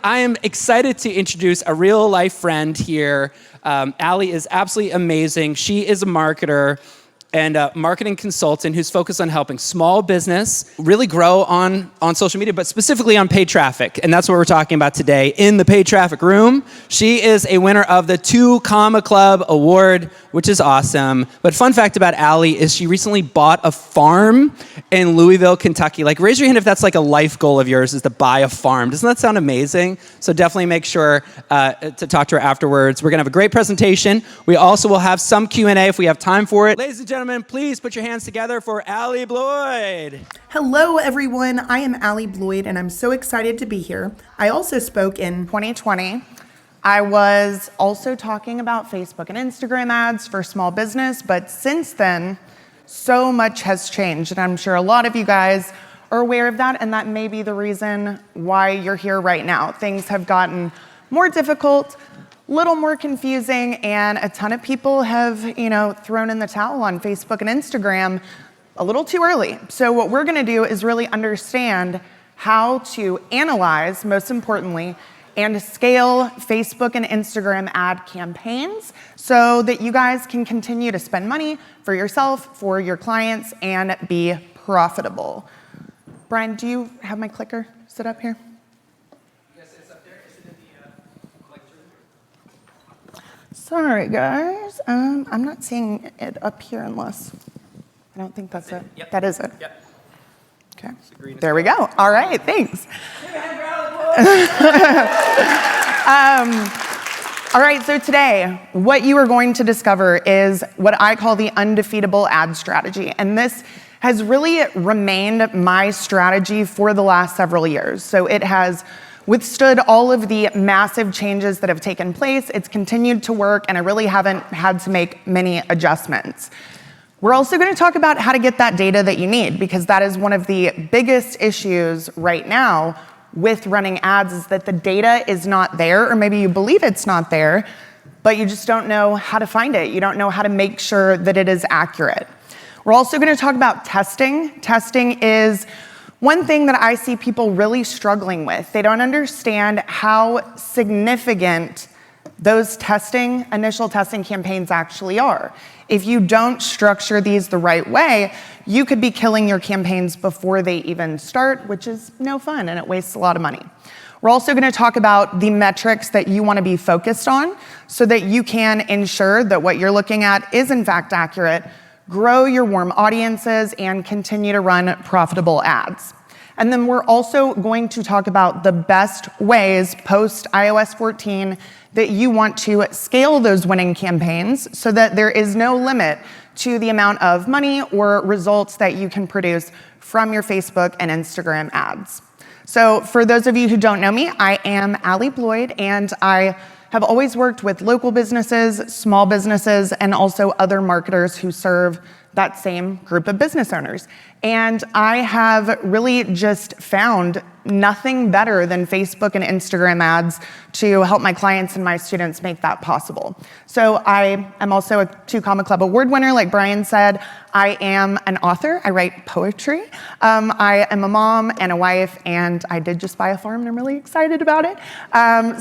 I am excited to introduce a real-life friend here. Allie is absolutely amazing. She is a marketer and a marketing consultant who's focused on helping small business really grow on social media, but specifically on paid traffic. And that's what we're talking about today in the paid traffic room. She is a winner of the 2 Comma Club Award, which is awesome. But fun fact about Allie is she recently bought a farm in Louisville, Kentucky. Like, raise your hand if that's like a life goal of yours, is to buy a farm. Doesn't that sound amazing? So definitely make sure to talk to her afterwards. We're gonna have a great presentation. We also will have some Q&A if we have time for it. Ladies and gentlemen, please put your hands together for Allie Bloyd. Hello, everyone. I am Allie Bloyd, and I'm so excited to be here. I also spoke in 2020. I was also talking about Facebook and Instagram ads for small business, but since then, so much has changed, and I'm sure a lot of you guys are aware of that, and that may be the reason why you're here right now. Things have gotten more difficult, little more confusing, and a ton of people have, thrown in the towel on Facebook and Instagram a little too early. So what we're gonna do is really understand how to analyze, most importantly, and scale Facebook and Instagram ad campaigns so that you guys can continue to spend money for yourself, for your clients, and be profitable. Brian, do you have my clicker set up here? Sorry, guys. I'm not seeing it up here unless, I don't think that's it. Yep. That is it. Yep. Okay. There we go. All right, thanks. All right, so today, what you are going to discover is what I call the undefeatable ad strategy. And this has really remained my strategy for the last several years. So it has withstood all of the massive changes that have taken place. It's continued to work, and I really haven't had to make many adjustments. We're also going to talk about how to get that data that you need, because that is one of the biggest issues right now with running ads, is that the data is not there, or maybe you believe it's not there, but you just don't know how to find it. You don't know how to make sure that it is accurate. We're also going to talk about testing. Testing is one thing that I see people really struggling with. They don't understand how significant those initial testing campaigns actually are. If you don't structure these the right way, you could be killing your campaigns before they even start, which is no fun, and it wastes a lot of money. We're also going to talk about the metrics that you want to be focused on so that you can ensure that what you're looking at is in fact accurate, grow your warm audiences, and continue to run profitable ads. And then we're also going to talk about the best ways post iOS 14 that you want to scale those winning campaigns so that there is no limit to the amount of money or results that you can produce from your Facebook and Instagram ads. So for those of you who don't know me, I am Allie Bloyd, and I have always worked with local businesses, small businesses, and also other marketers who serve that same group of business owners. And I have really just found nothing better than Facebook and Instagram ads to help my clients and my students make that possible. So I am also a 2 Comma Club Award winner, like Brian said. I am an author. I write poetry. I am a mom and a wife, and I did just buy a farm, and I'm really excited about it.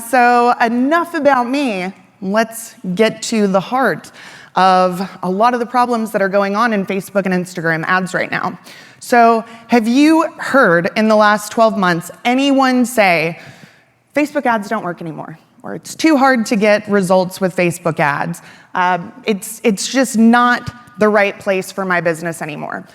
So enough about me. Let's get to the heart of a lot of the problems that are going on in Facebook and Instagram ads right now. So have you heard in the last 12 months anyone say, Facebook ads don't work anymore, or it's too hard to get results with Facebook ads? It's just not the right place for my business anymore.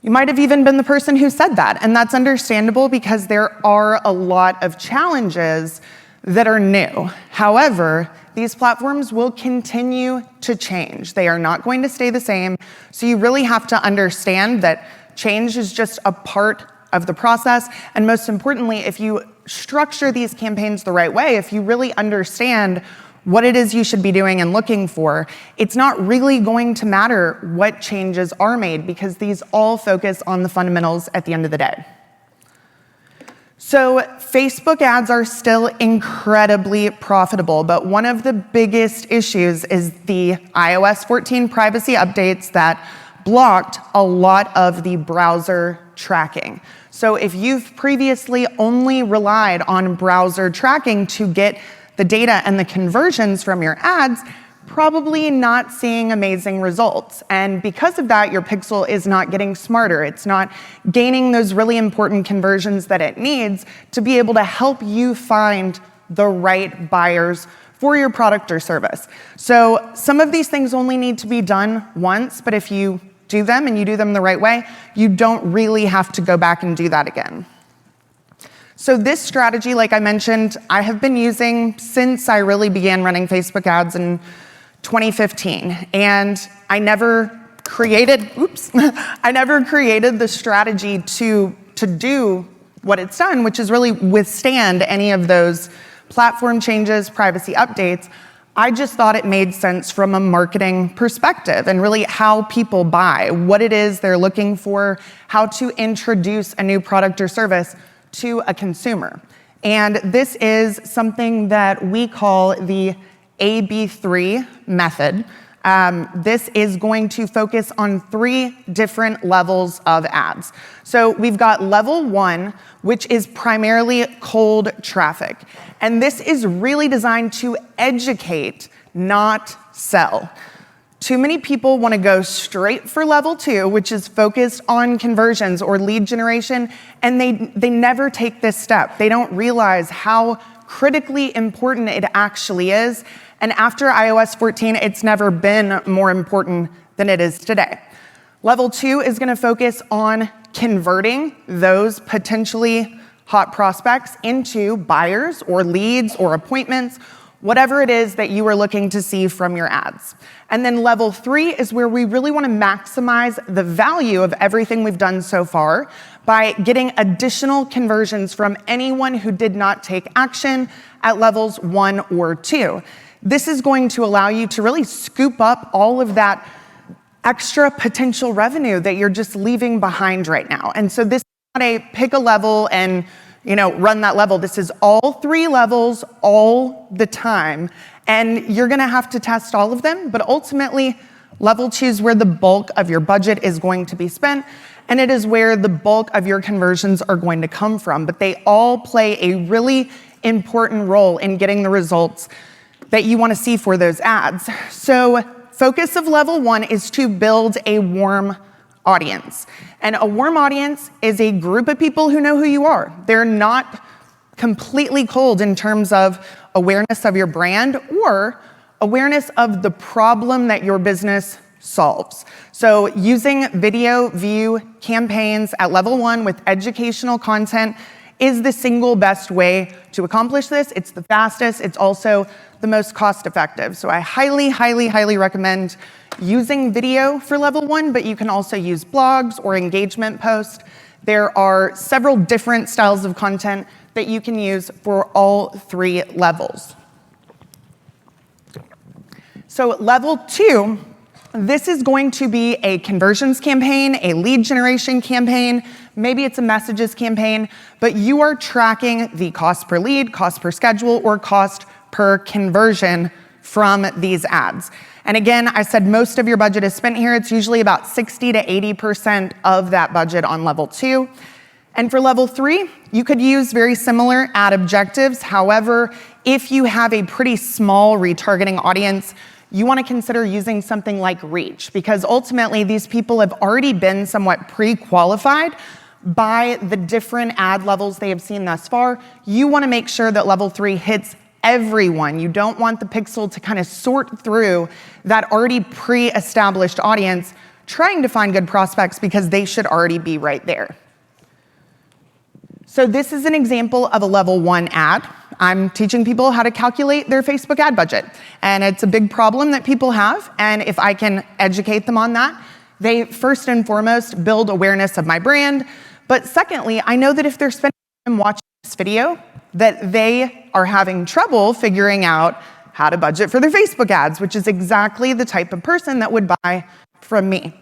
You might have even been the person who said that, and that's understandable because there are a lot of challenges that are new. However, these platforms will continue to change. They are not going to stay the same. So you really have to understand that change is just a part of the process. And most importantly, if you structure these campaigns the right way, if you really understand what it is you should be doing and looking for, it's not really going to matter what changes are made, because these all focus on the fundamentals at the end of the day. So Facebook ads are still incredibly profitable, but one of the biggest issues is the iOS 14 privacy updates that blocked a lot of the browser tracking. So if you've previously only relied on browser tracking to get the data and the conversions from your ads, probably not seeing amazing results. And because of that, your pixel is not getting smarter. It's not gaining those really important conversions that it needs to be able to help you find the right buyers for your product or service. So some of these things only need to be done once, but if you do them and you do them the right way, you don't really have to go back and do that again. So this strategy, like I mentioned, I have been using since I really began running Facebook ads in 2015. And I never created the strategy to do what it's done, which is really withstand any of those platform changes, privacy updates. I just thought it made sense from a marketing perspective and really how people buy, what it is they're looking for, how to introduce a new product or service to a consumer. And this is something that we call the AB3 method. This is going to focus on 3 different levels of ads. So we've got level 1, which is primarily cold traffic. And this is really designed to educate, not sell. Too many people want to go straight for level 2, which is focused on conversions or lead generation, and they never take this step. They don't realize how critically important it actually is. And after iOS 14, it's never been more important than it is today. Level 2 is going to focus on converting those potentially hot prospects into buyers or leads or appointments, whatever it is that you are looking to see from your ads. And then level 3 is where we really want to maximize the value of everything we've done so far by getting additional conversions from anyone who did not take action at levels 1 or 2. This is going to allow you to really scoop up all of that extra potential revenue that you're just leaving behind right now. And so this is not a pick a level and run that level. This is all 3 levels all the time. And you're going to have to test all of them. But ultimately, level 2 is where the bulk of your budget is going to be spent. And it is where the bulk of your conversions are going to come from. But they all play a really important role in getting the results that you want to see for those ads. So focus of level 1 is to build a warm audience. And a warm audience is a group of people who know who you are. They're not completely cold in terms of awareness of your brand or awareness of the problem that your business solves. So using video view campaigns at level 1 with educational content is the single best way to accomplish this. It's the fastest. It's also the most cost-effective. So I highly, highly, highly recommend using video for level 1, but you can also use blogs or engagement posts. There are several different styles of content that you can use for all 3 levels. So level 2, this is going to be a conversions campaign, a lead generation campaign, maybe it's a messages campaign, but you are tracking the cost per lead, cost per schedule, or cost per conversion from these ads. And again, I said most of your budget is spent here. It's usually about 60 to 80% of that budget on level 2. And for level 3, you could use very similar ad objectives. However, if you have a pretty small retargeting audience, you want to consider using something like reach, because ultimately these people have already been somewhat pre-qualified by the different ad levels they have seen thus far. You want to make sure that level 3 hits everyone. You don't want the pixel to kind of sort through that already pre-established audience trying to find good prospects because they should already be right there. So this is an example of a level 1 ad. I'm teaching people how to calculate their Facebook ad budget. And it's a big problem that people have. And if I can educate them on that, they first and foremost build awareness of my brand. But secondly, I know that if they're spending time watching this video, that they are having trouble figuring out how to budget for their Facebook ads, which is exactly the type of person that would buy from me.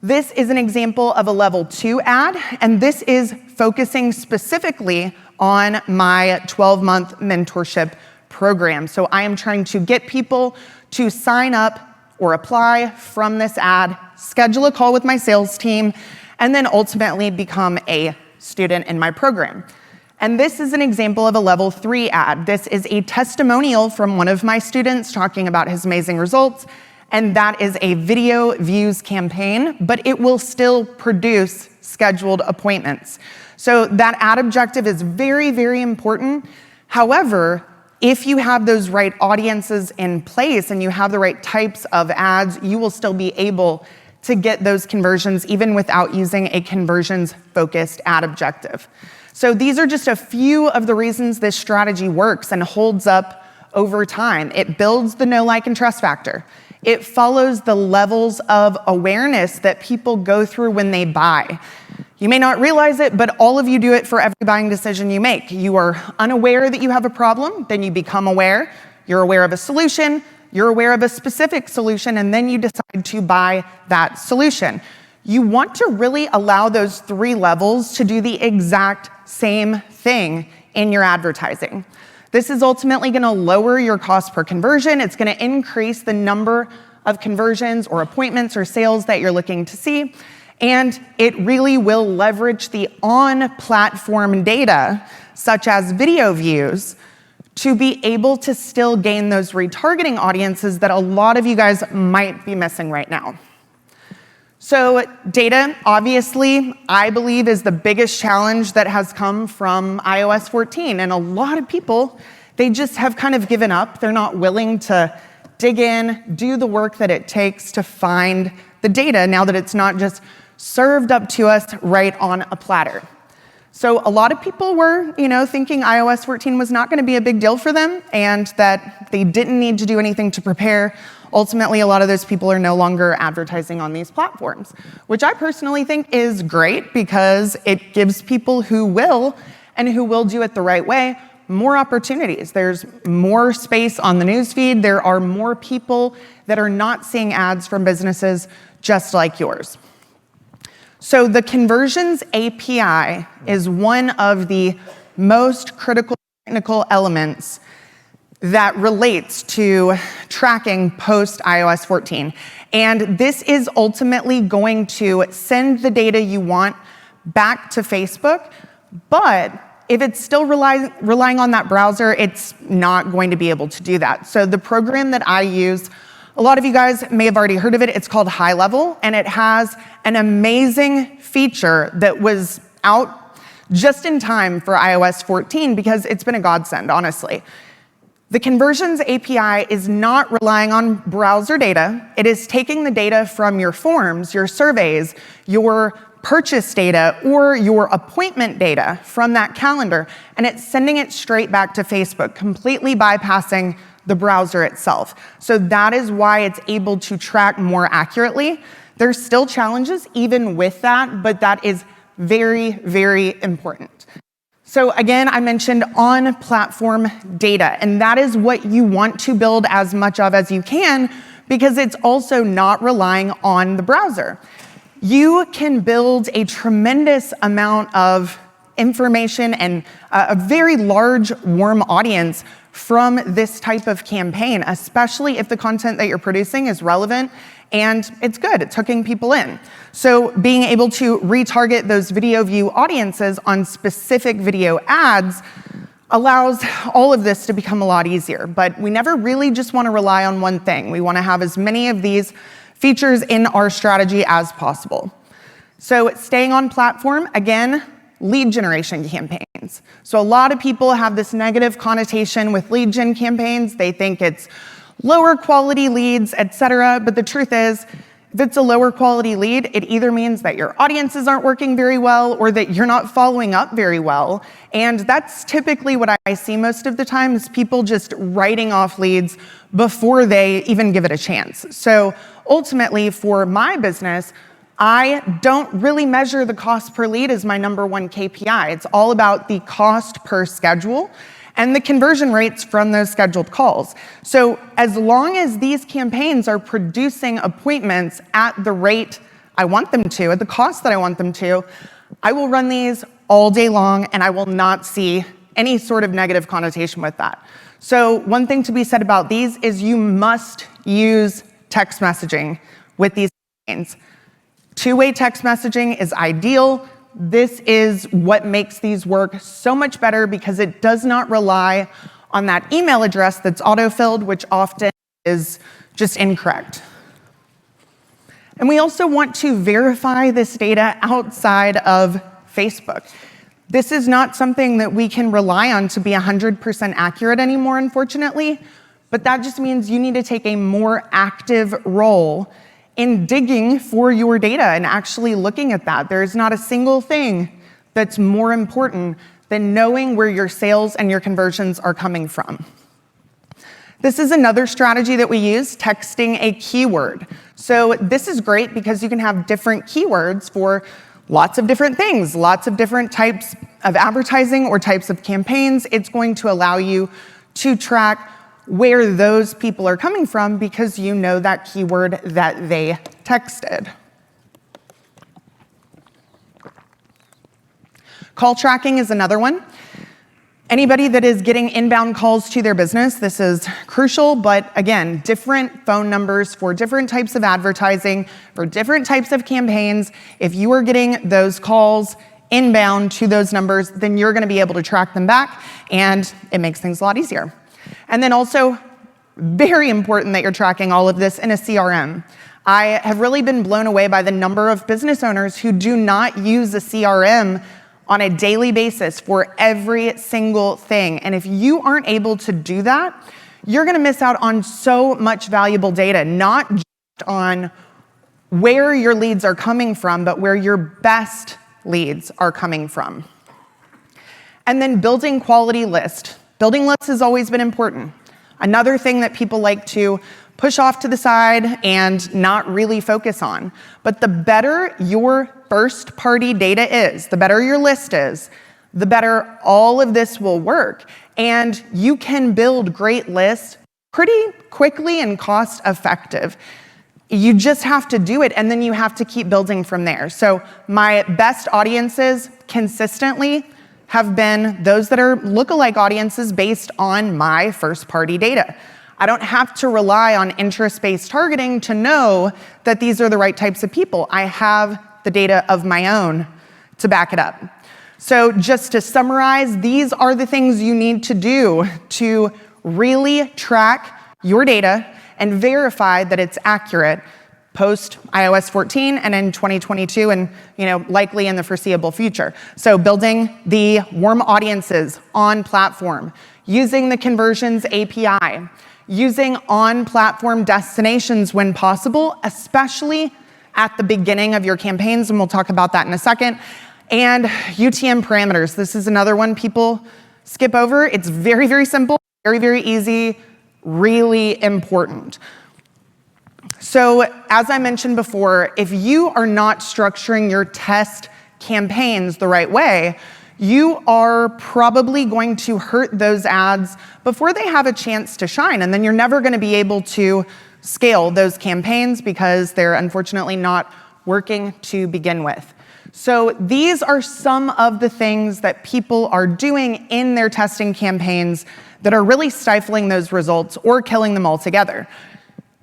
This is an example of a level 2 ad, and this is focusing specifically on my 12-month mentorship program. So I am trying to get people to sign up or apply from this ad, schedule a call with my sales team, and then ultimately become a student in my program. And this is an example of a level 3 ad. This is a testimonial from one of my students talking about his amazing results, and that is a video views campaign, but it will still produce scheduled appointments. So that ad objective is very, very important. However, if you have those right audiences in place and you have the right types of ads, you will still be able to get those conversions even without using a conversions-focused ad objective. So these are just a few of the reasons this strategy works and holds up over time. It builds the know, like, and trust factor. It follows the levels of awareness that people go through when they buy. You may not realize it, but all of you do it for every buying decision you make. You are unaware that you have a problem, then you become aware. You're aware of a solution, you're aware of a specific solution, and then you decide to buy that solution. You want to really allow those 3 levels to do the exact same thing in your advertising. This is ultimately going to lower your cost per conversion. It's going to increase the number of conversions or appointments or sales that you're looking to see. And it really will leverage the on-platform data, such as video views, to be able to still gain those retargeting audiences that a lot of you guys might be missing right now. So data, obviously, I believe is the biggest challenge that has come from iOS 14. And a lot of people, they just have kind of given up. They're not willing to dig in, do the work that it takes to find the data now that it's not just served up to us right on a platter. So a lot of people were, thinking iOS 14 was not going to be a big deal for them and that they didn't need to do anything to prepare. Ultimately, a lot of those people are no longer advertising on these platforms, which I personally think is great because it gives people who will and who will do it the right way more opportunities. There's more space on the newsfeed. There are more people that are not seeing ads from businesses just like yours. So the Conversions API is one of the most critical technical elements that relates to tracking post iOS 14. And this is ultimately going to send the data you want back to Facebook, but if it's still relying on that browser, it's not going to be able to do that. So the program that I use, a lot of you guys may have already heard of it. It's called High Level, and it has an amazing feature that was out just in time for iOS 14 because it's been a godsend, honestly. The Conversions API is not relying on browser data. It is taking the data from your forms, your surveys, your purchase data, or your appointment data from that calendar, and it's sending it straight back to Facebook, completely bypassing the browser itself. So that is why it's able to track more accurately. There's still challenges even with that, but that is very, very important. So again, I mentioned on-platform data, and that is what you want to build as much of as you can because it's also not relying on the browser. You can build a tremendous amount of information and a very large, warm audience from this type of campaign, especially if the content that you're producing is relevant and it's good, it's hooking people in. So being able to retarget those video view audiences on specific video ads allows all of this to become a lot easier. But we never really just want to rely on one thing. We want to have as many of these features in our strategy as possible. So staying on platform, again, lead generation campaigns. So a lot of people have this negative connotation with lead gen campaigns. They think it's lower quality leads, etc. But the truth is, if it's a lower quality lead, it either means that your audiences aren't working very well or that you're not following up very well. And that's typically what I see most of the time is people just writing off leads before they even give it a chance. So ultimately, for my business, I don't really measure the cost per lead as my #1 KPI. It's all about the cost per schedule and the conversion rates from those scheduled calls. So as long as these campaigns are producing appointments at the rate I want them to, at the cost that I want them to, I will run these all day long and I will not see any sort of negative connotation with that. So one thing to be said about these is you must use text messaging with these campaigns. Two-way text messaging is ideal. This is what makes these work so much better because it does not rely on that email address that's autofilled, which often is just incorrect. And we also want to verify this data outside of Facebook. This is not something that we can rely on to be 100% accurate anymore, unfortunately, but that just means you need to take a more active role in digging for your data and actually looking at that. There is not a single thing that's more important than knowing where your sales and your conversions are coming from. This is another strategy that we use, texting a keyword. So this is great because you can have different keywords for lots of different things, lots of different types of advertising or types of campaigns. It's going to allow you to track where those people are coming from because you know that keyword that they texted. Call tracking is another one. Anybody that is getting inbound calls to their business, this is crucial, but again, different phone numbers for different types of advertising, for different types of campaigns. If you are getting those calls inbound to those numbers, then you're gonna be able to track them back, and it makes things a lot easier. And then also, very important that you're tracking all of this in a CRM. I have really been blown away by the number of business owners who do not use a CRM on a daily basis for every single thing. And if you aren't able to do that, you're gonna miss out on so much valuable data, not just on where your leads are coming from, but where your best leads are coming from. And then building quality lists. Building lists has always been important. Another thing that people like to push off to the side and not really focus on. But the better your first-party data is, the better your list is, the better all of this will work. And you can build great lists pretty quickly and cost-effective. You just have to do it, and then you have to keep building from there. So my best audiences consistently have been those that are lookalike audiences based on my first-party data. I don't have to rely on interest-based targeting to know that these are the right types of people. I have the data of my own to back it up. So just to summarize, these are the things you need to do to really track your data and verify that it's accurate post iOS 14 and in 2022 and likely in the foreseeable future. So building the warm audiences on platform, using the conversions API, using on-platform destinations when possible, especially at the beginning of your campaigns, and we'll talk about that in a second, and UTM parameters. This is another one people skip over. It's very, very simple, very, very easy, really important. So as I mentioned before, if you are not structuring your test campaigns the right way, you are probably going to hurt those ads before they have a chance to shine. And then you're never going to be able to scale those campaigns because they're unfortunately not working to begin with. So these are some of the things that people are doing in their testing campaigns that are really stifling those results or killing them altogether.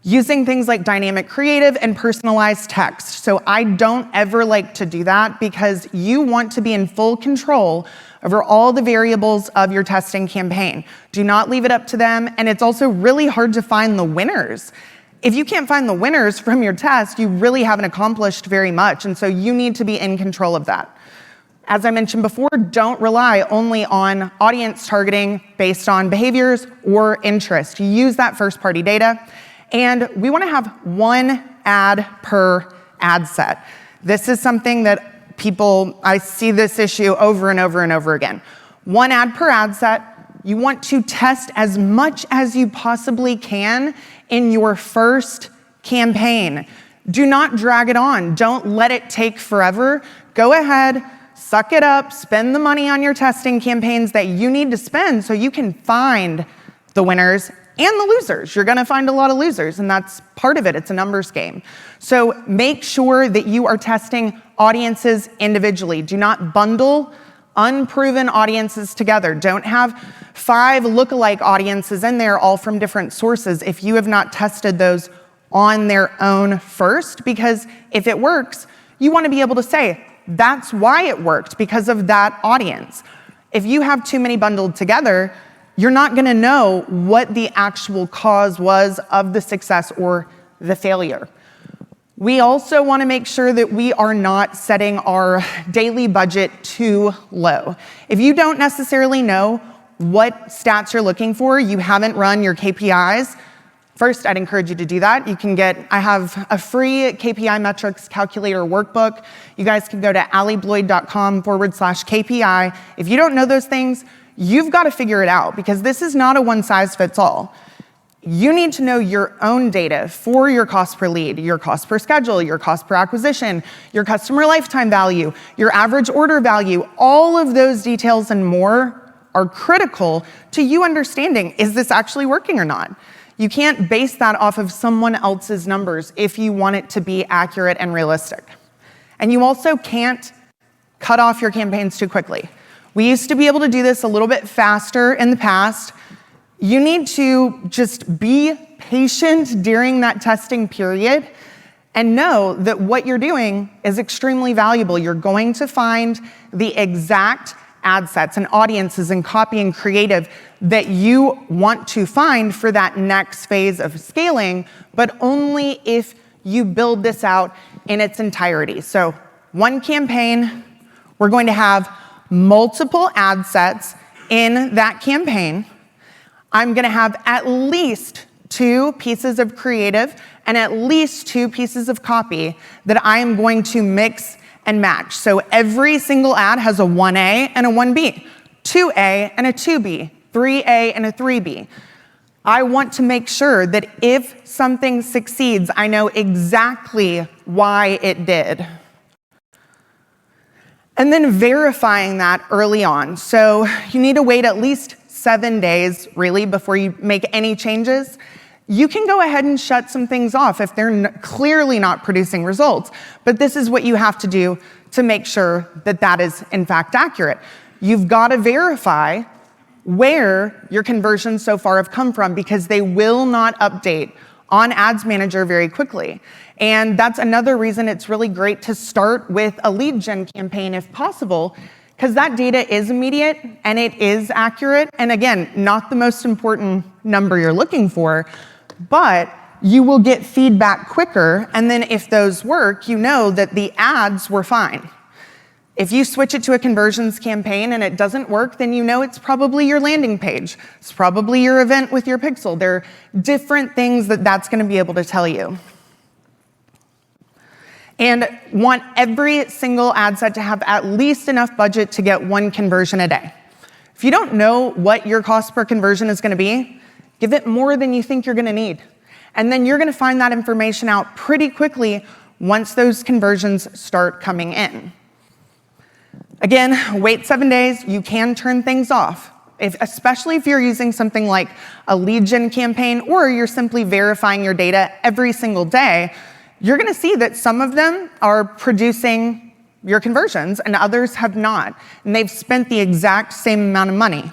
Using things like dynamic creative and personalized text. So I don't ever like to do that because you want to be in full control over all the variables of your testing campaign. Do not leave it up to them, and it's also really hard to find the winners. If you can't find the winners from your test, you really haven't accomplished very much, and so you need to be in control of that. As I mentioned before, don't rely only on audience targeting based on behaviors or interest. Use that first-party data. And we want to have one ad per ad set. This is something that I see this issue over and over and over again. One ad per ad set. You want to test as much as you possibly can in your first campaign. Do not drag it on. Don't let it take forever. Go ahead, suck it up, spend the money on your testing campaigns that you need to spend so you can find the winners and the losers. You're gonna find a lot of losers, and that's part of it. It's a numbers game. So make sure that you are testing audiences individually. Do not bundle unproven audiences together. Don't have 5 lookalike audiences in there, all from different sources, if you have not tested those on their own first, because if it works, you want to be able to say, that's why it worked, because of that audience. If you have too many bundled together, you're not going to know what the actual cause was of the success or the failure. We also want to make sure that we are not setting our daily budget too low. If you don't necessarily know what stats you're looking for, you haven't run your KPIs, first, I'd encourage you to do that. I have a free KPI metrics calculator workbook. You guys can go to allibloyd.com/KPI. If you don't know those things, you've got to figure it out, because this is not a one-size-fits-all. You need to know your own data for your cost per lead, your cost per schedule, your cost per acquisition, your customer lifetime value, your average order value. All of those details and more are critical to you understanding, is this actually working or not? You can't base that off of someone else's numbers if you want it to be accurate and realistic. And you also can't cut off your campaigns too quickly. We used to be able to do this a little bit faster in the past. You need to just be patient during that testing period and know that what you're doing is extremely valuable. You're going to find the exact ad sets and audiences and copy and creative that you want to find for that next phase of scaling, but only if you build this out in its entirety. So one campaign, we're going to have multiple ad sets in that campaign. I'm going to have at least 2 pieces of creative and at least 2 pieces of copy that I am going to mix and match. So every single ad has a 1A and a 1B, 2A and a 2B, 3A and a 3B. I want to make sure that if something succeeds, I know exactly why it did. And then verifying that early on. So you need to wait at least 7 days, really, before you make any changes. You can go ahead and shut some things off if they're clearly not producing results, but this is what you have to do to make sure that that is, in fact, accurate. You've got to verify where your conversions so far have come from, because they will not update on Ads Manager very quickly. And that's another reason it's really great to start with a lead gen campaign if possible, because that data is immediate and it is accurate. And again, not the most important number you're looking for, but you will get feedback quicker. And then if those work, you know that the ads were fine. If you switch it to a conversions campaign and it doesn't work, then you know it's probably your landing page. It's probably your event with your pixel. There are different things that that's going to be able to tell you. And want every single ad set to have at least enough budget to get 1 conversion a day. If you don't know what your cost per conversion is going to be, give it more than you think you're going to need. And then you're going to find that information out pretty quickly once those conversions start coming in. Again, wait 7 days. You can turn things off, especially if you're using something like a lead gen campaign or you're simply verifying your data every single day. You're going to see that some of them are producing your conversions and others have not, and they've spent the exact same amount of money.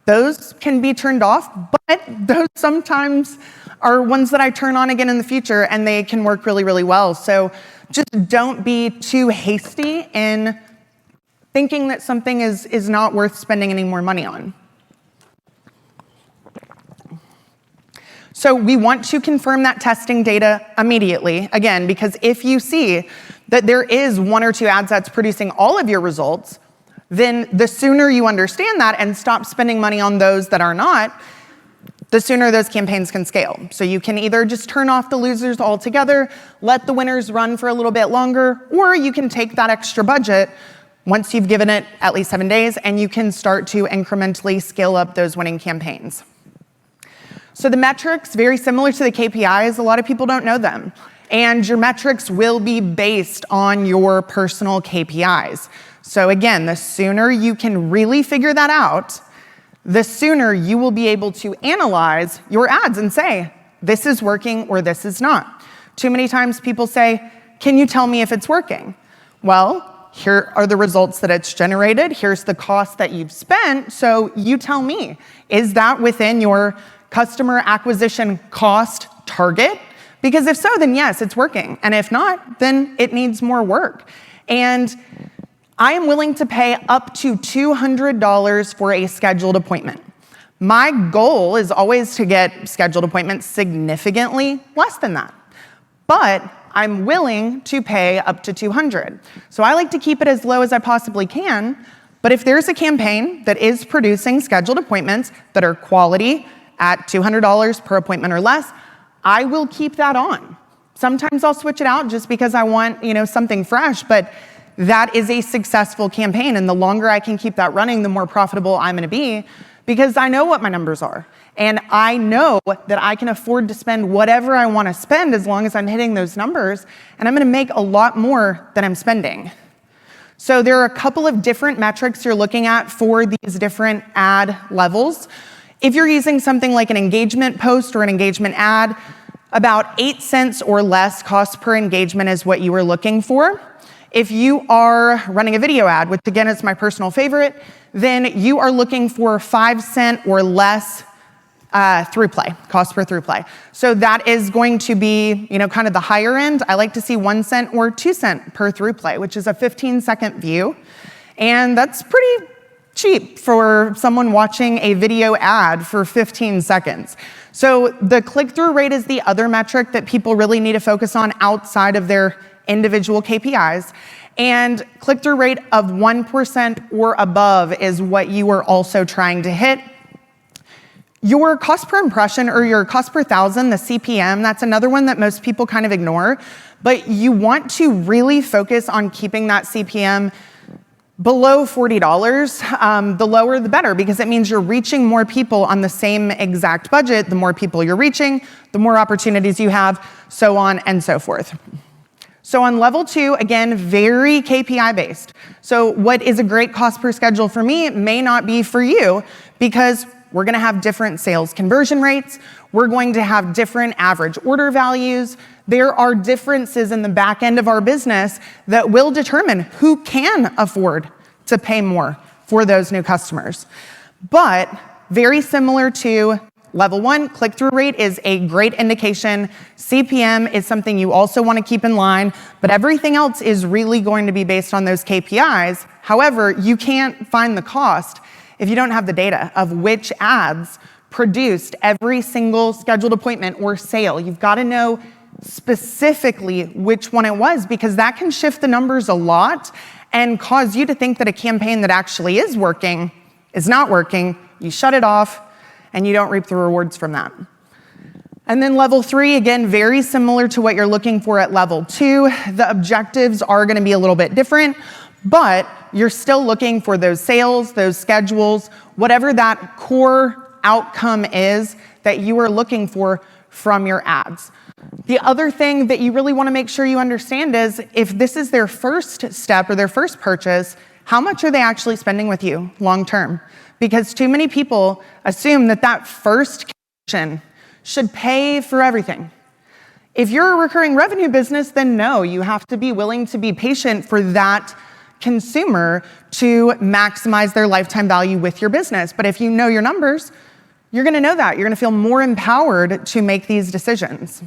Those can be turned off, but those sometimes are ones that I turn on again in the future, and they can work really, really well. So just don't be too hasty in thinking that something is not worth spending any more money on. So we want to confirm that testing data immediately, again, because if you see that there is 1 or 2 ad sets producing all of your results, then the sooner you understand that and stop spending money on those that are not, the sooner those campaigns can scale. So you can either just turn off the losers altogether, let the winners run for a little bit longer, or you can take that extra budget once you've given it at least 7 days, and you can start to incrementally scale up those winning campaigns. So the metrics, very similar to the KPIs, a lot of people don't know them. And your metrics will be based on your personal KPIs. So again, the sooner you can really figure that out, the sooner you will be able to analyze your ads and say, this is working or this is not. Too many times people say, can you tell me if it's working? Well, here are the results that it's generated. Here's the cost that you've spent. So you tell me, is that within your customer acquisition cost target Because if so, then yes, it's working. And if not, then it needs more work. And I am willing to pay up to $200 for a scheduled appointment. My goal is always to get scheduled appointments significantly less than that. But I'm willing to pay up to $200. So I like to keep it as low as I possibly can, but if there's a campaign that is producing scheduled appointments that are quality at $200 per appointment or less, I will keep that on. Sometimes I'll switch it out just because I want, something fresh, but that is a successful campaign, and the longer I can keep that running, the more profitable I'm gonna be, because I know what my numbers are. And I know that I can afford to spend whatever I want to spend as long as I'm hitting those numbers, and I'm going to make a lot more than I'm spending. So there are a couple of different metrics you're looking at for these different ad levels. If you're using something like an engagement post or an engagement ad, about 8 cents or less cost per engagement is what you are looking for. If you are running a video ad, which again is my personal favorite, then you are looking for 5 cent or less through play, cost per through play. So that is going to be, kind of the higher end. I like to see 1 cent or 2 cent per through play, which is a 15-second view. And that's pretty cheap for someone watching a video ad for 15 seconds. So the click-through rate is the other metric that people really need to focus on outside of their individual KPIs. And click-through rate of 1% or above is what you are also trying to hit. Your cost per impression or your cost per thousand, the CPM, that's another one that most people kind of ignore, but you want to really focus on keeping that CPM below $40. The lower the better, because it means you're reaching more people on the same exact budget. The more people you're reaching, the more opportunities you have, so on and so forth. So on level 2, again, very KPI based. So what is a great cost per schedule for me may not be for you, because we're gonna have different sales conversion rates. We're going to have different average order values. There are differences in the back end of our business that will determine who can afford to pay more for those new customers. But very similar to level 1, click-through rate is a great indication. CPM is something you also want to keep in line, but everything else is really going to be based on those KPIs. However, you can't find the cost if you don't have the data of which ads produced every single scheduled appointment or sale. You've got to know specifically which one it was, because that can shift the numbers a lot and cause you to think that a campaign that actually is working is not working. You shut it off and you don't reap the rewards from that. And then level 3, again, very similar to what you're looking for at level 2. The objectives are going to be a little bit different, but you're still looking for those sales, those schedules, whatever that core outcome is that you are looking for from your ads. The other thing that you really want to make sure you understand is, if this is their first step or their first purchase, how much are they actually spending with you long term? Because too many people assume that that first connection should pay for everything. If you're a recurring revenue business, then no, you have to be willing to be patient for that consumer to maximize their lifetime value with your business. But if you know your numbers, you're gonna know that. You're gonna feel more empowered to make these decisions.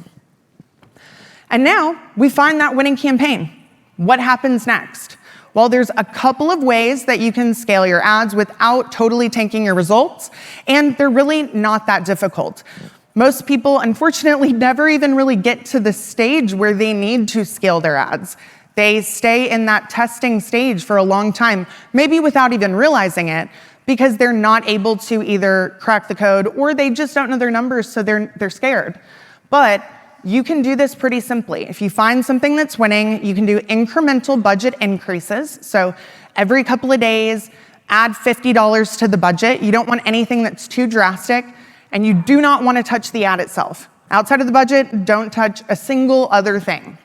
And now we find that winning campaign. What happens next? Well, there's a couple of ways that you can scale your ads without totally tanking your results, and they're really not that difficult. Most people, unfortunately, never even really get to the stage where they need to scale their ads. They stay in that testing stage for a long time, maybe without even realizing it, because they're not able to either crack the code or they just don't know their numbers, so they're scared. But you can do this pretty simply. If you find something that's winning, you can do incremental budget increases. So every couple of days, add $50 to the budget. You don't want anything that's too drastic, and you do not want to touch the ad itself. Outside of the budget, don't touch a single other thing.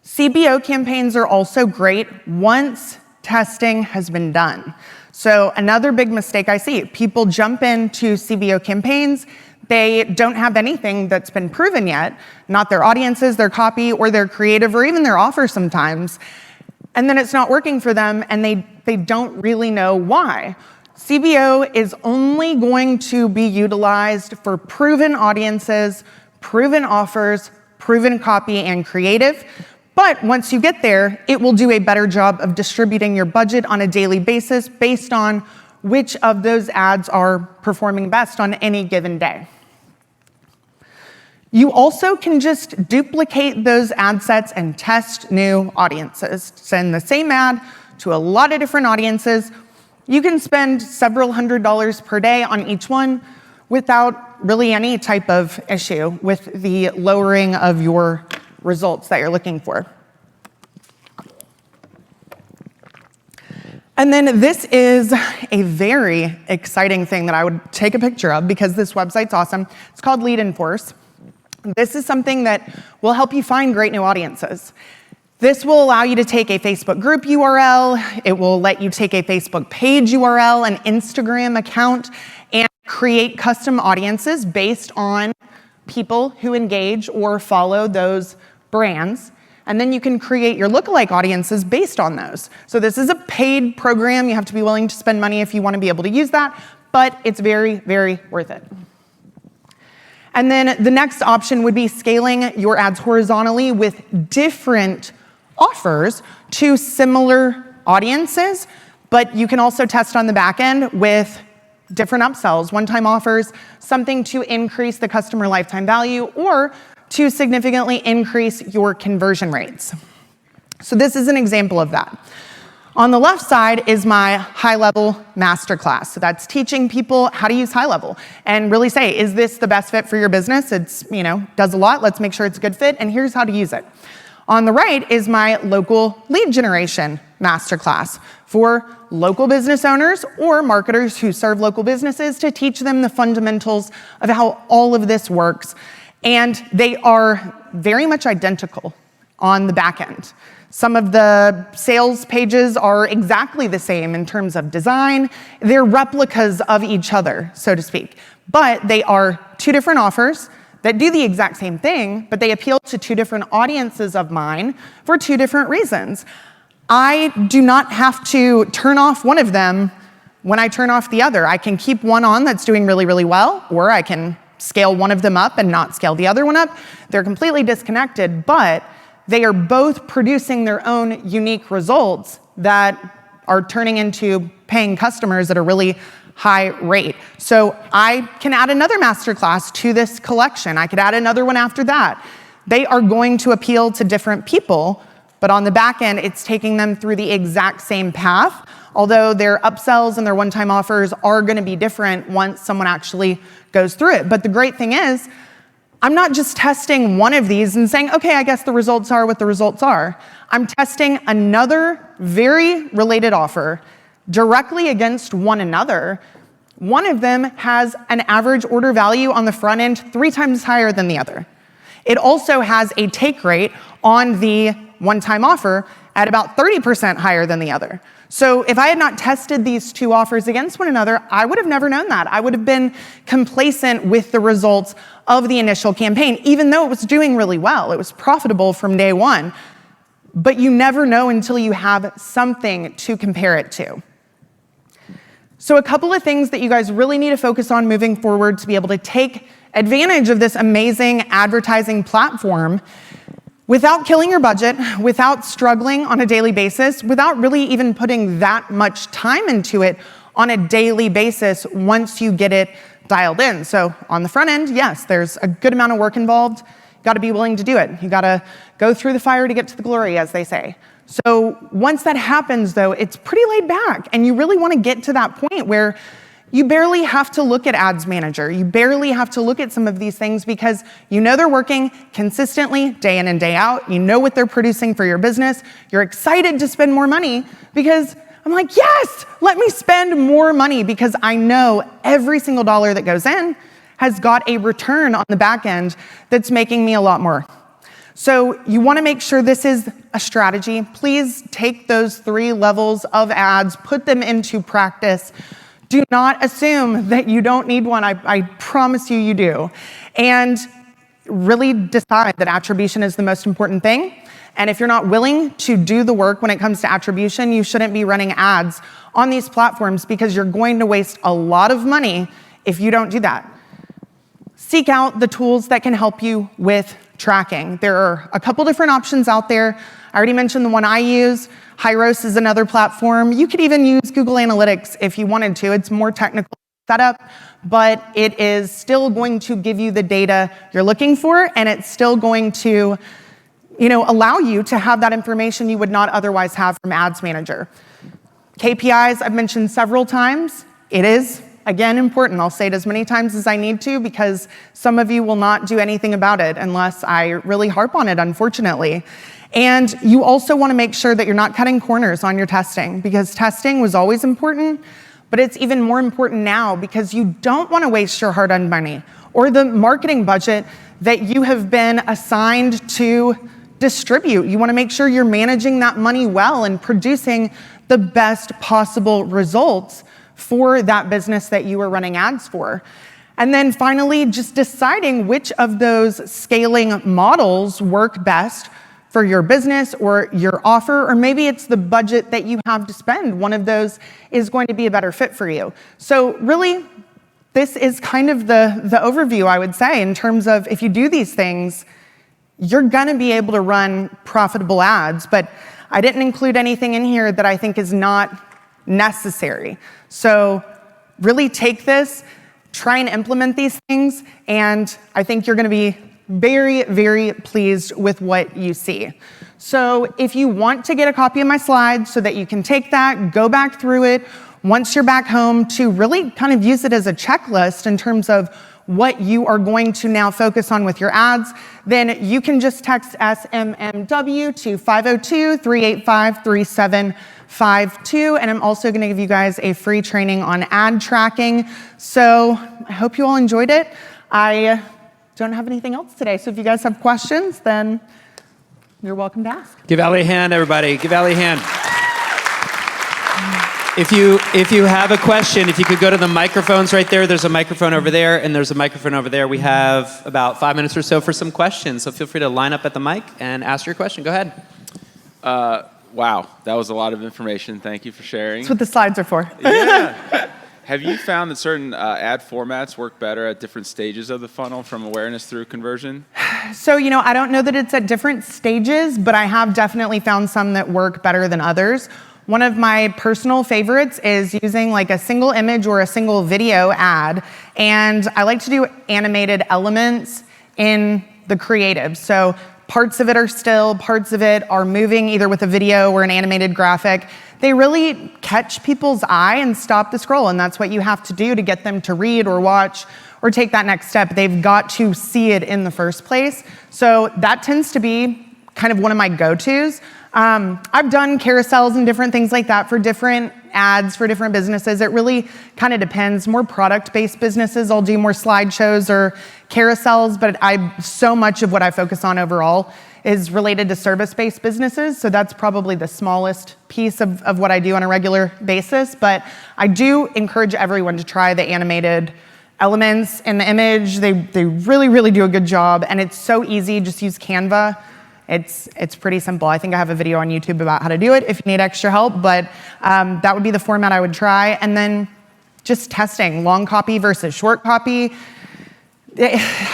CBO campaigns are also great once testing has been done. So another big mistake I see, people jump into CBO campaigns, they don't have anything that's been proven yet, not their audiences, their copy, or their creative, or even their offer sometimes, and then it's not working for them, and they don't really know why. CBO is only going to be utilized for proven audiences, proven offers, proven copy and creative. But once you get there, it will do a better job of distributing your budget on a daily basis based on which of those ads are performing best on any given day. You also can just duplicate those ad sets and test new audiences. Send the same ad to a lot of different audiences. You can spend several $100s per day on each one without really any type of issue with the lowering of your results that you're looking for. And then this is a very exciting thing that I would take a picture of because this website's awesome. It's called Lead Enforce. This is something that will help you find great new audiences. This will allow you to take a Facebook group URL. It will let you take a Facebook page URL, an Instagram account, and create custom audiences based on people who engage or follow those brands. And then you can create your lookalike audiences based on those. So this is a paid program. You have to be willing to spend money if you want to be able to use that, but it's very, very worth it. And then the next option would be scaling your ads horizontally with different offers to similar audiences, but you can also test on the back end with different upsells, one-time offers, something to increase the customer lifetime value or to significantly increase your conversion rates. So this is an example of that. On the left side is my high-level masterclass. So that's teaching people how to use high-level and really say, is this the best fit for your business? It's, does a lot. Let's make sure it's a good fit, and here's how to use it. On the right is my local lead generation masterclass for local business owners or marketers who serve local businesses to teach them the fundamentals of how all of this works. And they are very much identical on the back end. Some of the sales pages are exactly the same in terms of design. They're replicas of each other, so to speak. But they are two different offers that do the exact same thing, but they appeal to two different audiences of mine for two different reasons. I do not have to turn off one of them when I turn off the other. I can keep one on that's doing really, really well, or I can scale one of them up and not scale the other one up. They're completely disconnected, but they are both producing their own unique results that are turning into paying customers at a really high rate. So I can add another masterclass to this collection. I could add another one after that. They are going to appeal to different people, but on the back end, it's taking them through the exact same path, although their upsells and their one-time offers are going to be different once someone actually goes through it. But the great thing is, I'm not just testing one of these and saying, okay, I guess the results are what the results are. I'm testing another very related offer directly against one another. One of them has an average order value on the front end 3 times higher than the other. It also has a take rate on the one-time offer at about 30% higher than the other. So if I had not tested these two offers against one another, I would have never known that. I would have been complacent with the results of the initial campaign, even though it was doing really well. It was profitable from day one. But you never know until you have something to compare it to. So a couple of things that you guys really need to focus on moving forward to be able to take advantage of this amazing advertising platform without killing your budget, without struggling on a daily basis, without really even putting that much time into it on a daily basis once you get it dialed in. So on the front end, yes, there's a good amount of work involved. You got to be willing to do it. You got to go through the fire to get to the glory, as they say. So once that happens, though, it's pretty laid back, and you really want to get to that point where you barely have to look at Ads Manager. You barely have to look at some of these things because you know they're working consistently day in and day out. You know what they're producing for your business. You're excited to spend more money because I'm like, yes, let me spend more money because I know every single dollar that goes in has got a return on the back end that's making me a lot more. So you want to make sure this is a strategy. Please take those 3 levels of ads, put them into practice. Do not assume that you don't need one. I promise you, you do. And really decide that attribution is the most important thing. And if you're not willing to do the work when it comes to attribution, you shouldn't be running ads on these platforms because you're going to waste a lot of money if you don't do that. Seek out the tools that can help you with tracking. There are a couple different options out there. I already mentioned the one I use. Hyros is another platform. You could even use Google Analytics if you wanted to. It's more technical setup, but it is still going to give you the data you're looking for, and it's still going to allow you to have that information you would not otherwise have from Ads Manager. KPIs, I've mentioned several times. It is, again, important. I'll say it as many times as I need to because some of you will not do anything about it unless I really harp on it, unfortunately. And you also want to make sure that you're not cutting corners on your testing because testing was always important, but it's even more important now because you don't want to waste your hard-earned money or the marketing budget that you have been assigned to distribute. You want to make sure you're managing that money well and producing the best possible results for that business that you are running ads for. And then finally, just deciding which of those scaling models work best for your business or your offer, or maybe it's the budget that you have to spend. One of those is going to be a better fit for you. So really, this is kind of the overview, I would say, in terms of if you do these things, you're gonna be able to run profitable ads, but I didn't include anything in here that I think is not necessary. So really take this, try and implement these things, and I think you're gonna be very, very pleased with what you see. So if you want to get a copy of my slides so that you can take that, go back through it, once you're back home to really kind of use it as a checklist in terms of what you are going to now focus on with your ads, then you can just text SMMW to 502-385-3752. And I'm also going to give you guys a free training on ad tracking. So I hope you all enjoyed it. I don't have anything else today. So if you guys have questions, then you're welcome to ask. Give Allie a hand, everybody. Give Allie a hand. If you have a question, if you could go to the microphones right there. There's a microphone over there, and there's a microphone over there. We have about 5 minutes or so for some questions. So feel free to line up at the mic and ask your question. Go ahead. Wow, that was a lot of information. Thank you for sharing. That's what the slides are for. Yeah. Have you found that certain ad formats work better at different stages of the funnel, from awareness through conversion? So, I don't know that it's at different stages, but I have definitely found some that work better than others. One of my personal favorites is using like a single image or a single video ad, and I like to do animated elements in the creative. So parts of it are still, parts of it are moving either with a video or an animated graphic. They really catch people's eye and stop the scroll, and that's what you have to do to get them to read or watch or take that next step. They've got to see it in the first place. So that tends to be kind of one of my go-tos. I've done carousels and different things like that for different ads for different businesses. It really kind of depends. More product-based businesses, I'll do more slideshows or carousels, but so much of what I focus on overall is related to service-based businesses, so that's probably the smallest piece of what I do on a regular basis. But I do encourage everyone to try the animated elements in the image. They really, really do a good job, and it's so easy. Just use Canva. It's pretty simple. I think I have a video on YouTube about how to do it if you need extra help, but that would be the format I would try. And then just testing long copy versus short copy.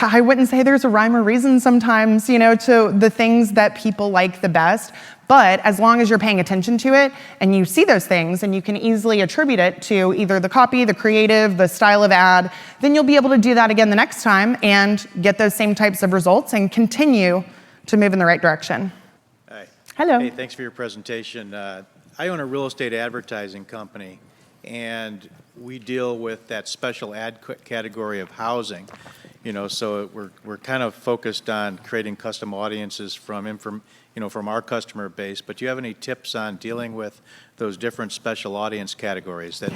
I wouldn't say there's a rhyme or reason sometimes, to the things that people like the best, but as long as you're paying attention to it and you see those things and you can easily attribute it to either the copy, the creative, the style of ad, then you'll be able to do that again the next time and get those same types of results and continue to move in the right direction. Hi. Hello. Hey, thanks for your presentation. I own a real estate advertising company, and we deal with that special ad category of housing. So we're kind of focused on creating custom audiences from our customer base. But do you have any tips on dealing with those different special audience categories that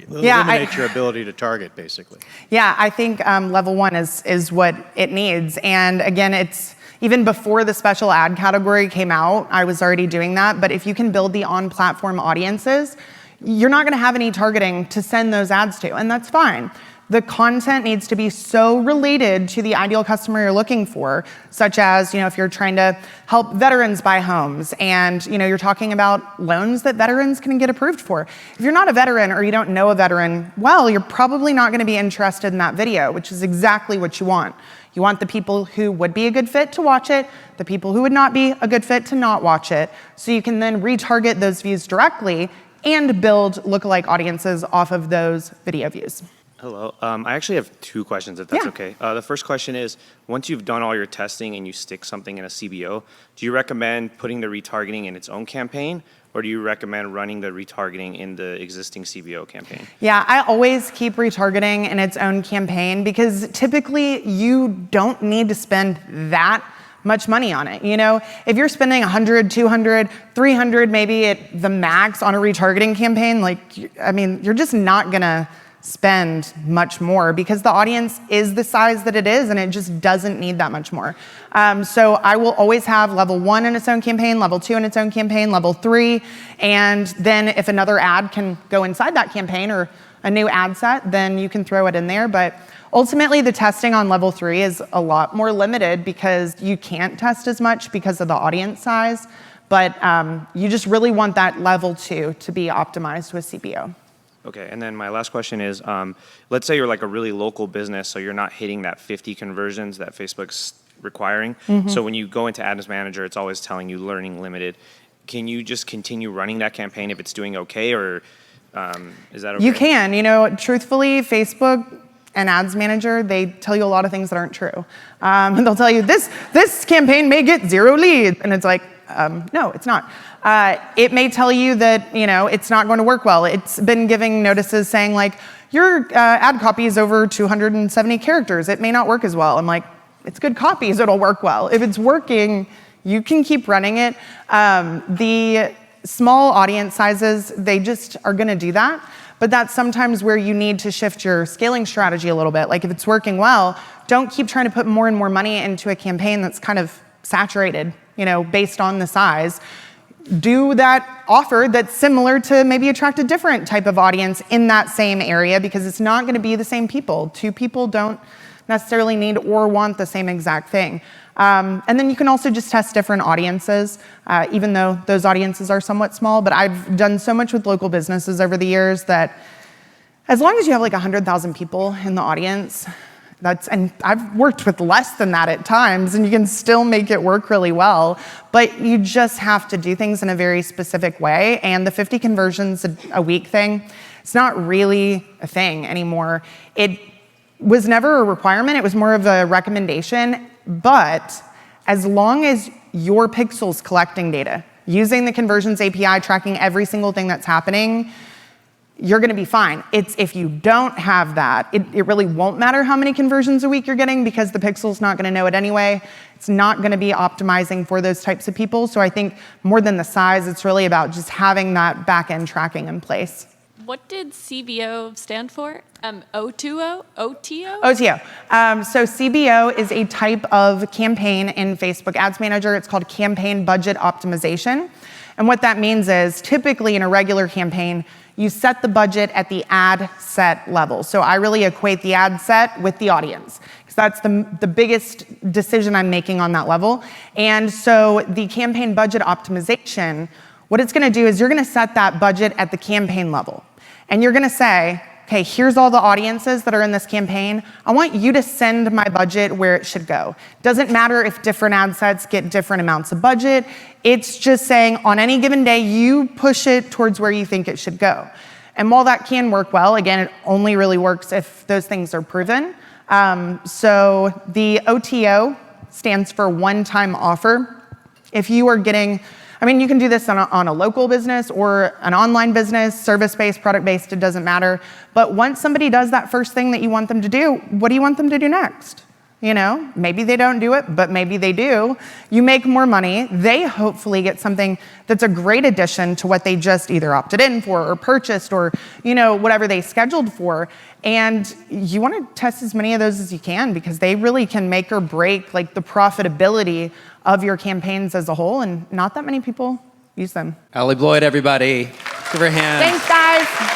eliminate your ability to target, basically? Yeah, I think level one is what it needs. And again, it's even before the special ad category came out, I was already doing that. But if you can build the on-platform audiences, you're not going to have any targeting to send those ads to, and that's fine. the content needs to be so related to the ideal customer you're looking for, such as, if you're trying to help veterans buy homes and, you're talking about loans that veterans can get approved for. If you're not a veteran or you don't know a veteran well, you're probably not going to be interested in that video, which is exactly what you want. You want the people who would be a good fit to watch it, the people who would not be a good fit to not watch it, so you can then retarget those views directly and build lookalike audiences off of those video views. Hello. I actually have two questions, if that's Yeah. okay. The first question is, once you've done all your testing and you stick something in a CBO, do you recommend putting the retargeting in its own campaign, or do you recommend running the retargeting in the existing CBO campaign? Yeah, I always keep retargeting in its own campaign because typically you don't need to spend that much money on it. If you're spending 100, 200, 300 maybe at the max on a retargeting campaign, you're just not gonna spend much more because the audience is the size that it is and it just doesn't need that much more. So I will always have level 1 in its own campaign, level 2 in its own campaign, level 3, and then if another ad can go inside that campaign or a new ad set, then you can throw it in there. But ultimately, the testing on level 3 is a lot more limited because you can't test as much because of the audience size, but you just really want that level 2 to be optimized with CBO. Okay, and then my last question is, let's say you're like a really local business, so you're not hitting that 50 conversions that Facebook's requiring. So when you go into Ads Manager, it's always telling you learning limited. Can you just continue running that campaign if it's doing okay, or is that okay? You can. Truthfully, Facebook and Ads Manager, they tell you a lot of things that aren't true. They'll tell you, this campaign may get 0 leads, and it's like, no, it's not. It may tell you that, it's not going to work well. It's been giving notices saying like, your ad copy is over 270 characters. It may not work as well. I'm like, it's good copy, so it'll work well. If it's working, you can keep running it. The small audience sizes, they just are gonna do that. But that's sometimes where you need to shift your scaling strategy a little bit. Like if it's working well, don't keep trying to put more and more money into a campaign that's kind of saturated, based on the size. Do that offer that's similar to maybe attract a different type of audience in that same area because it's not gonna be the same people. 2 people don't necessarily need or want the same exact thing. And then you can also just test different audiences, even though those audiences are somewhat small. But I've done so much with local businesses over the years that as long as you have like 100,000 people in the audience, and I've worked with less than that at times, and you can still make it work really well, but you just have to do things in a very specific way. And the 50 conversions a week thing, it's not really a thing anymore. It was never a requirement, it was more of a recommendation, but as long as your pixel's collecting data, using the Conversions API, tracking every single thing that's happening, you're gonna be fine. It's if you don't have that, it really won't matter how many conversions a week you're getting because the pixel's not gonna know it anyway. It's not gonna be optimizing for those types of people. So I think more than the size, it's really about just having that back-end tracking in place. What did CBO stand for? O2O? OTO? OTO. So CBO is a type of campaign in Facebook Ads Manager. It's called Campaign Budget Optimization. And what that means is typically in a regular campaign, you set the budget at the ad set level. So I really equate the ad set with the audience because that's the biggest decision I'm making on that level. And so the campaign budget optimization, what it's gonna do is you're gonna set that budget at the campaign level. And you're gonna say, okay, here's all the audiences that are in this campaign. I want you to send my budget where it should go. Doesn't matter if different ad sets get different amounts of budget. It's just saying on any given day, you push it towards where you think it should go. And while that can work well, again, it only really works if those things are proven. So the OTO stands for one-time offer. If you are getting, you can do this on a local business or an online business, service-based, product-based, it doesn't matter. But once somebody does that first thing that you want them to do, what do you want them to do next? Maybe they don't do it, but maybe they do. You make more money. They hopefully get something that's a great addition to what they just either opted in for or purchased or, whatever they scheduled for. And you want to test as many of those as you can because they really can make or break like the profitability of your campaigns as a whole, and not that many people use them. Allie Bloyd, everybody. Give her a hand. Thanks, guys.